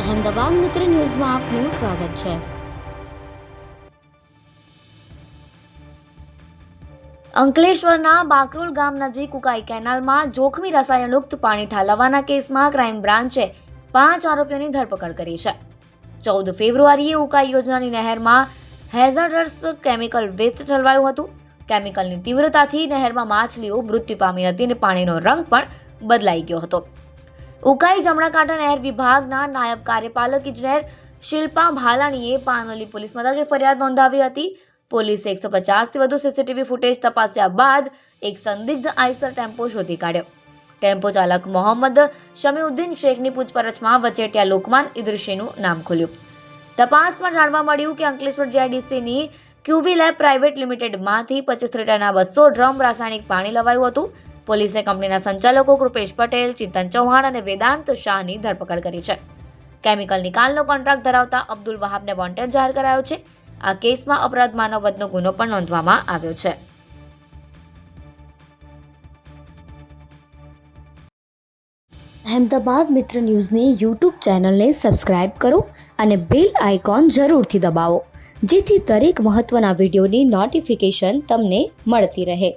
અહેમદાબાદ મિત્ર ન્યૂઝમાં આપનું સ્વાગત છે। અંકલેશ્વરના બાકરોલ ગામ નજીક ઉકાઈ કેનાલમાં જોખમી રસાયણયુક્ત પાણી ઠાલવવાના કેસમાં ક્રાઇમ બ્રાન્ચે 5 આરોપીઓની ધરપકડ કરી છે। 14 ફેબ્રુઆરીએ ઉકાઈ યોજનાની નહેરમાં હેઝાર્ડસ કેમિકલ વેસ્ટ ઠલવાયું હતું। કેમિકલની તીવ્રતાથી નહેરમાં માછલીઓ મૃત્યુ પામી હતી અને પાણીનો રંગ પણ બદલાઈ ગયો હતો। ઉકાઈ જમણાકાંઠા નહેર વિભાગના નાયબ કાર્યપાલક ઇજનેર શિલ્પા ભાલાણીએ પાનોલી પોલીસ મથકે ફરિયાદ નોંધાવી હતી। પોલીસે 150થી વધુ સીસીટીવી ફૂટેજ તપાસ્યા બાદ એક સંદિગ્ધ આઈસર ટેમ્પો શોધી કાઢ્યો। ટેમ્પો ચાલક મોહમ્મદ શમીઉદ્દીન શેખની પૂછપરછમાં વચેટિયા લોકમાન ઇદ્રીસીનું નામ ખુલ્યું। તપાસમાં જાણવા મળ્યું કે અંકલેશ્વર જીઆઈડીસીની ક્યુવી લેબ પ્રાઇવેટ લિમિટેડમાંથી 25 લીટરના 200 ડ્રમ રાસાયણિક પાણી લવાયું હતું। પોલીસે કંપનીના સંચાલકો કૃપેશ પટેલ, ચિંતન ચૌહાણ અને વેદાંત શાહની ધરપકડ કરી છે। કેમિકલ નિકાલનો કોન્ટ્રાક્ટ ધરાવતા અબ્દુલ વહાબને વોન્ટેડ જાહેર કરાયો છે। આ કેસમાં અપરાધ માનવ વધનો ગુનો પણ નોંધવામાં આવ્યો છે। અહેમદાબાદ મિત્ર ન્યૂઝની યુટ્યુબ ચેનલને સબસ્ક્રાઇબ કરો અને બેલ આઇકોન જરૂરથી દબાવો, જેથી દરેક મહત્વના વિડીયોની નોટિફિકેશન તમને મળતી રહે।